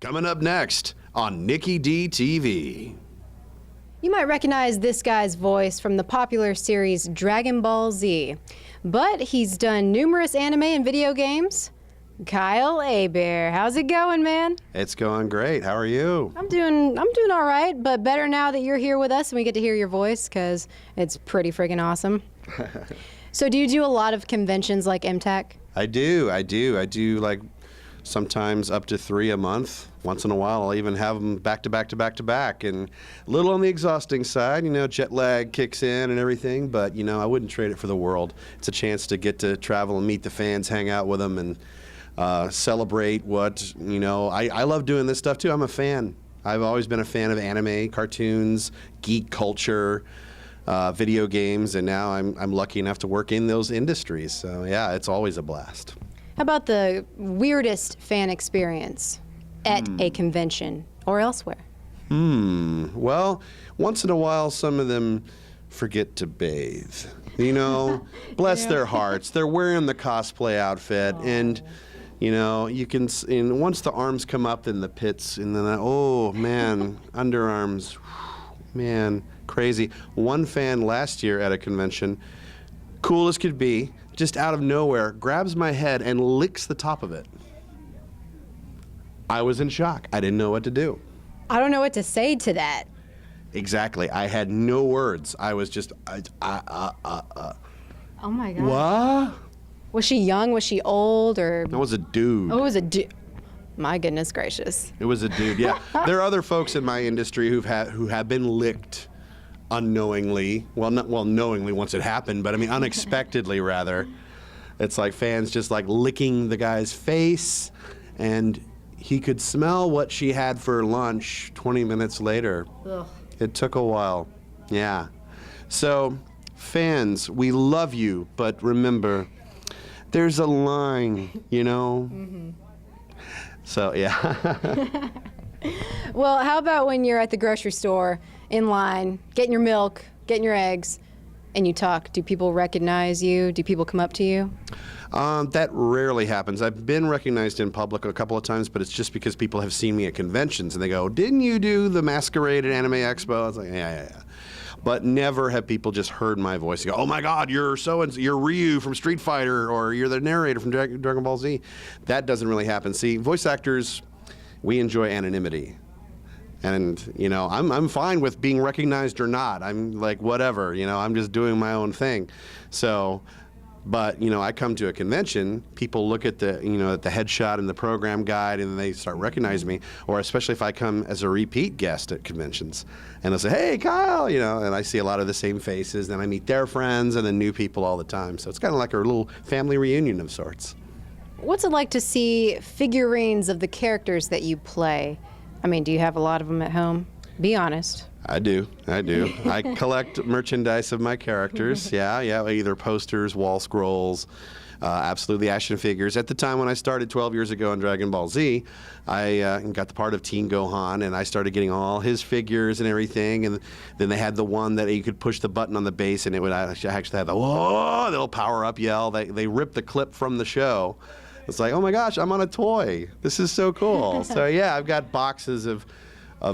Coming up next on NickiDtv. You might recognize this guy's voice from the popular series Dragon Ball Z, but he's done numerous anime and video games. Kyle Hebert, how's it going, man? It's going great. How are you? I'm doing all right, but better now that you're here with us and we get to hear your voice because it's pretty freaking awesome. So do you do a lot of conventions like MTAC? I do like sometimes up to 3 a month. Once in a while, I'll even have them back to back to back to back, and a little on the exhausting side, jet lag kicks in and everything, but I wouldn't trade it for the world. It's a chance to get to travel and meet the fans, hang out with them, and celebrate what, I love doing this stuff too. I'm a fan. I've always been a fan of anime, cartoons, geek culture, video games, and now I'm lucky enough to work in those industries. So yeah, it's always a blast. How about the weirdest fan experience at a convention or elsewhere? Well, once in a while, some of them forget to bathe. Bless their hearts. They're wearing the cosplay outfit, and you can. And once the arms come up in the pits, and then oh man, underarms, man, crazy. One fan last year at a convention, cool as could be, just out of nowhere, grabs my head and licks the top of it. I was in shock. I didn't know what to do. I don't know what to say to that. Exactly. I had no words. I was just, Oh my God. What? Was she young? Was she old? Or? That was a dude. Oh, it was a dude. My goodness gracious. It was a dude, yeah. There are other folks in my industry who have been licked unknowingly. Well, knowingly once it happened, but I mean unexpectedly rather. It's like fans just like licking the guy's face, and he could smell what she had for lunch 20 minutes later. Ugh. It took a while. Yeah. So, fans, we love you, but remember, there's a line, Mm-hmm. So, yeah. Well, how about when you're at the grocery store in line, getting your milk, getting your eggs, and you talk? Do people recognize you? Do people come up to you? That rarely happens. I've been recognized in public a couple of times, but it's just because people have seen me at conventions and they go, "Didn't you do the Masquerade at Anime Expo?" I was like, yeah. But never have people just heard my voice and go, "Oh my God, you're you're Ryu from Street Fighter, or you're the narrator from Dragon Ball Z." That doesn't really happen. See, voice actors, we enjoy anonymity. And, I'm fine with being recognized or not. I'm like, whatever, I'm just doing my own thing. So, but, I come to a convention, people look at the, at the headshot and the program guide, and they start recognizing me. Or especially if I come as a repeat guest at conventions, and they'll say, "Hey, Kyle," and I see a lot of the same faces, and I meet their friends and then new people all the time. So it's kind of like a little family reunion of sorts. What's it like to see figurines of the characters that you play? I mean, do you have a lot of them at home? Be honest. I do. I collect merchandise of my characters. Yeah, either posters, wall scrolls, absolutely action figures. At the time when I started 12 years ago on Dragon Ball Z, I got the part of Teen Gohan, and I started getting all his figures and everything. And then they had the one that you could push the button on the base, and it would actually have the "whoa" little power up yell. They ripped the clip from the show. It's like, oh my gosh, I'm on a toy. This is so cool. So yeah, I've got boxes of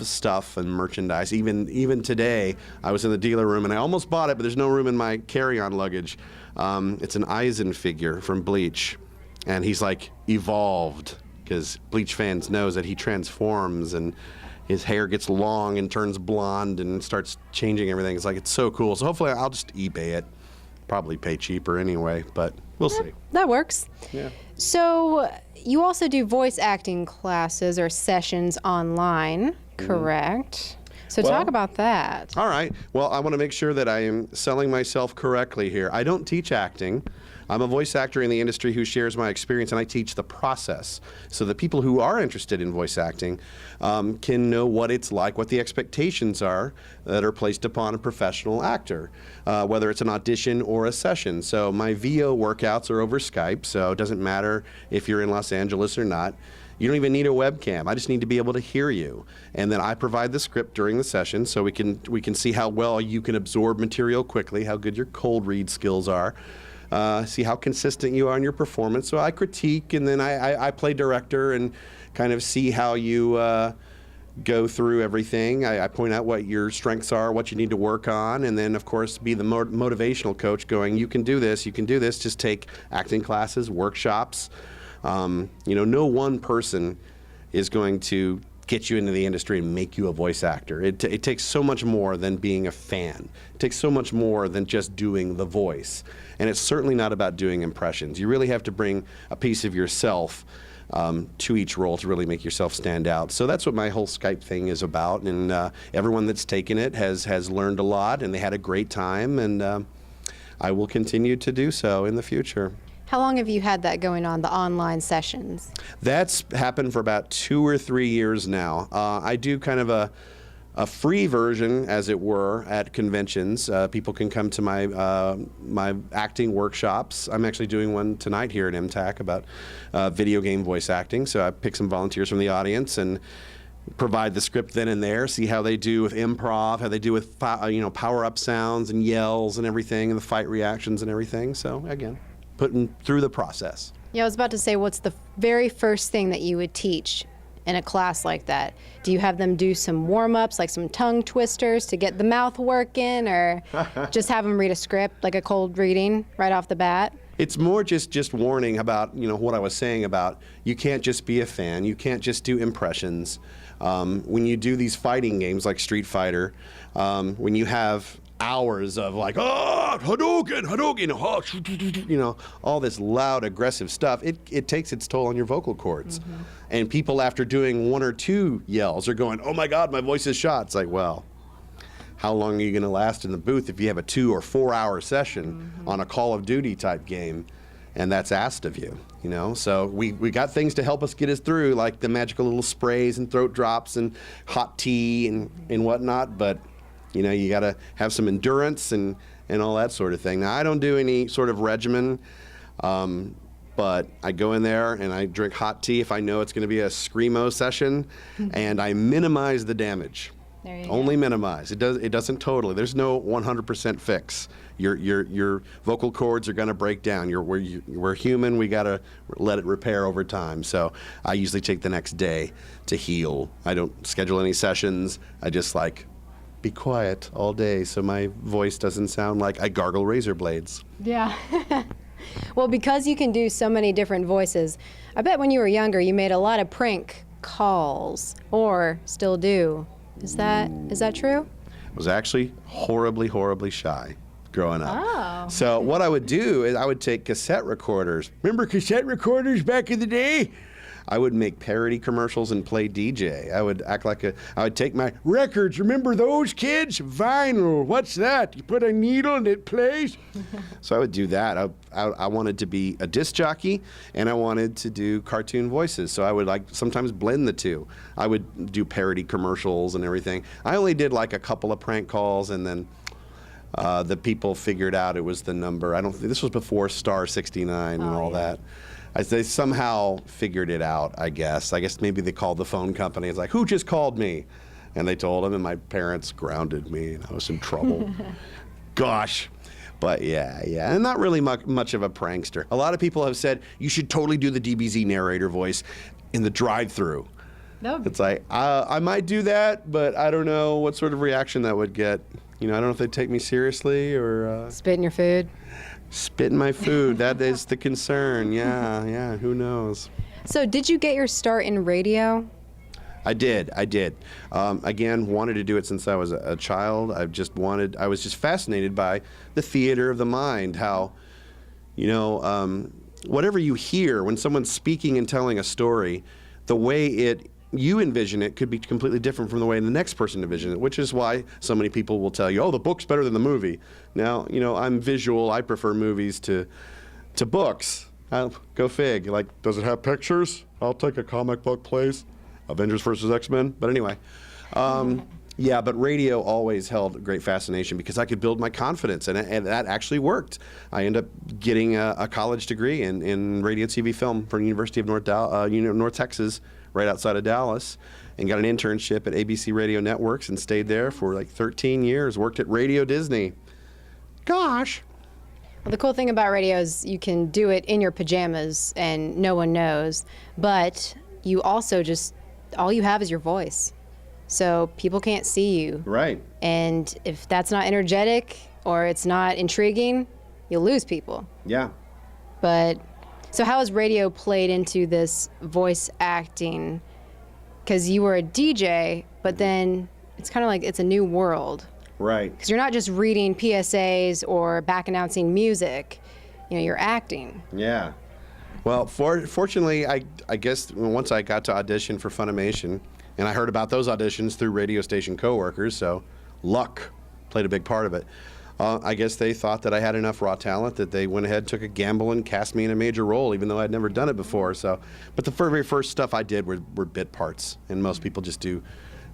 stuff and merchandise. Even today, I was in the dealer room and I almost bought it, but there's no room in my carry-on luggage. It's an Aizen figure from Bleach, and he's like evolved, because Bleach fans knows that he transforms and his hair gets long and turns blonde and starts changing everything. It's like, it's so cool. So hopefully I'll just eBay it. Probably pay cheaper anyway, but we'll see. That works. Yeah. So you also do voice acting classes or sessions online, correct? So talk about that. All right. Well, I want to make sure that I am selling myself correctly here. I don't teach acting. I'm a voice actor in the industry who shares my experience, and I teach the process so that people who are interested in voice acting can know what it's like, what the expectations are that are placed upon a professional actor, whether it's an audition or a session. So my VO workouts are over Skype, so it doesn't matter if you're in Los Angeles or not. You don't even need a webcam. I just need to be able to hear you. And then I provide the script during the session so we can see how well you can absorb material quickly, how good your cold read skills are. see how consistent you are in your performance. So I critique, and then I play director and kind of see how you go through everything. I point out what your strengths are, what you need to work on, and then, of course, be the motivational coach going, you can do this, just take acting classes, workshops. No one person is going to get you into the industry and make you a voice actor. It takes so much more than being a fan. It takes so much more than just doing the voice. And it's certainly not about doing impressions. You really have to bring a piece of yourself to each role to really make yourself stand out. So that's what my whole Skype thing is about. And everyone that's taken it has learned a lot, and they had a great time. And I will continue to do so in the future. How long have you had that going on, the online sessions? That's happened for about 2 or 3 years now. I do kind of a free version, as it were, at conventions. People can come to my acting workshops. I'm actually doing one tonight here at MTAC about video game voice acting. So I pick some volunteers from the audience and provide the script then and there, see how they do with improv, how they do with power-up sounds and yells and everything, and the fight reactions and everything. So again, putting through the process. Yeah, I was about to say, what's the very first thing that you would teach in a class like that? Do you have them do some warm-ups, like some tongue twisters to get the mouth working, or just have them read a script, like a cold reading right off the bat? It's more just warning about what I was saying about you can't just be a fan, you can't just do impressions. When you do these fighting games like Street Fighter, when you have hours of like, Hadouken, all this loud, aggressive stuff, it takes its toll on your vocal cords. Mm-hmm. And people, after doing 1 or 2 yells, are going, oh my God, my voice is shot. It's like, well, how long are you going to last in the booth if you have a 2 or 4 hour session on a Call of Duty type game, and that's asked of you, So we got things to help us get us through, like the magical little sprays and throat drops and hot tea and whatnot, but you got to have some endurance and all that sort of thing. Now, I don't do any sort of regimen, but I go in there and I drink hot tea if I know it's going to be a screamo session, and I minimize the damage. There you Only go. minimize. It doesn't totally. There's no 100% fix. Your vocal cords are going to break down. We're human. We got to let it repair over time. So I usually take the next day to heal. I don't schedule any sessions. I just be quiet all day so my voice doesn't sound like I gargle razor blades. Yeah. Well, because you can do so many different voices, I bet when you were younger you made a lot of prank calls, or still do. Is that true? I was actually horribly, horribly shy growing up. Oh. So what I would do is I would take cassette recorders. Remember cassette recorders back in the day? I would make parody commercials and play DJ. I would act like I would take my records. Remember those, kids? Vinyl. What's that? You put a needle and it plays? So I would do that. I wanted to be a disc jockey, and I wanted to do cartoon voices. So I would sometimes blend the two. I would do parody commercials and everything. I only did a couple of prank calls, and then the people figured out it was the number. This was before Star 69 and all that. They somehow figured it out, I guess. I guess maybe they called the phone company. It's like, who just called me? And they told them, and my parents grounded me, and I was in trouble. Gosh. But yeah, and not really much of a prankster. A lot of people have said, you should totally do the DBZ narrator voice in the drive-thru. No. It's like, I might do that, but I don't know what sort of reaction that would get. I don't know if they'd take me seriously or... Spit in your food. Spit in my food. That is the concern. Yeah. Who knows? So did you get your start in radio? I did. Again, wanted to do it since I was a child. I was just fascinated by the theater of the mind, how, whatever you hear when someone's speaking and telling a story, the way you envision it could be completely different from the way the next person envisions it, which is why so many people will tell you, oh, the book's better than the movie. Now, I'm visual. I prefer movies to books. Go fig. Does it have pictures? I'll take a comic book, please. Avengers versus X-Men. But anyway, but radio always held great fascination because I could build my confidence, and that actually worked. I ended up getting a college degree in radio, TV, film from the University of North Texas, right outside of Dallas, and got an internship at ABC Radio Networks and stayed there for 13 years. Worked at Radio Disney. Gosh. Well, the cool thing about radio is you can do it in your pajamas and no one knows, but you also just, all you have is your voice. So people can't see you. Right. And if that's not energetic or it's not intriguing, you'll lose people. Yeah. But, so how has radio played into this voice acting? Because you were a DJ, but then it's kind of like it's a new world. Right. Because you're not just reading PSAs or back announcing music, you know, you're acting. Yeah. Well, fortunately, I guess once I got to audition for Funimation, and I heard about those auditions through radio station coworkers, so luck played a big part of it. I guess they thought that I had enough raw talent that they went ahead, took a gamble, and cast me in a major role, even though I'd never done it before. So, but the very first stuff I did were bit parts, and most people just do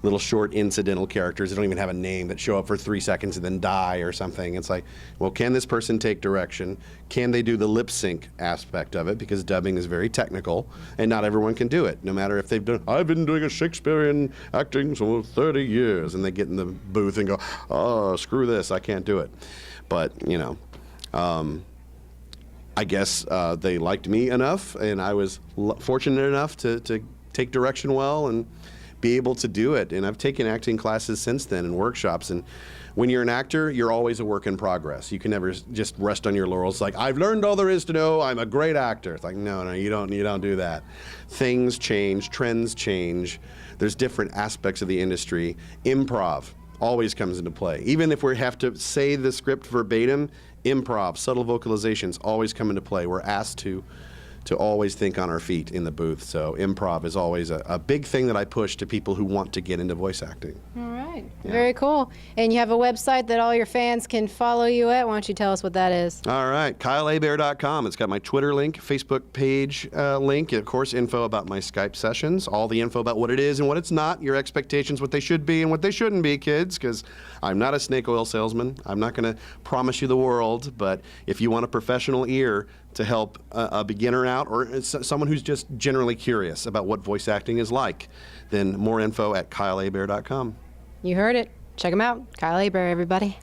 little short incidental characters that don't even have a name that show up for 3 seconds and then die or something. It's like, well, can this person take direction? Can they do the lip sync aspect of it? Because dubbing is very technical, and not everyone can do it. No matter if they've done, I've been doing a Shakespearean acting for 30 years, and they get in the booth and go, oh, screw this, I can't do it. But, you know, I guess they liked me enough, and I was fortunate enough to take direction well and be able to do it. And I've taken acting classes since then and workshops. And when you're an actor, you're always a work in progress. You can never just rest on your laurels like, I've learned all there is to know, I'm a great actor. It's like, no, you don't do that. Things change, trends change. There's different aspects of the industry. Improv always comes into play. Even if we have to say the script verbatim, improv, subtle vocalizations always come into play. We're asked to always think on our feet in the booth. So improv is always a big thing that I push to people who want to get into voice acting. All right. Yeah. Very cool. And you have a website that all your fans can follow you at. Why don't you tell us what that is? All right, KyleHebert.com. It's got my Twitter link, Facebook page link, of course, info about my Skype sessions, all the info about what it is and what it's not, your expectations, what they should be and what they shouldn't be, kids, because I'm not a snake oil salesman. I'm not going to promise you the world, but if you want a professional ear to help a beginner out or someone who's just generally curious about what voice acting is like, then more info at KyleHebert.com. You heard it. Check him out. Kyle Hebert, everybody.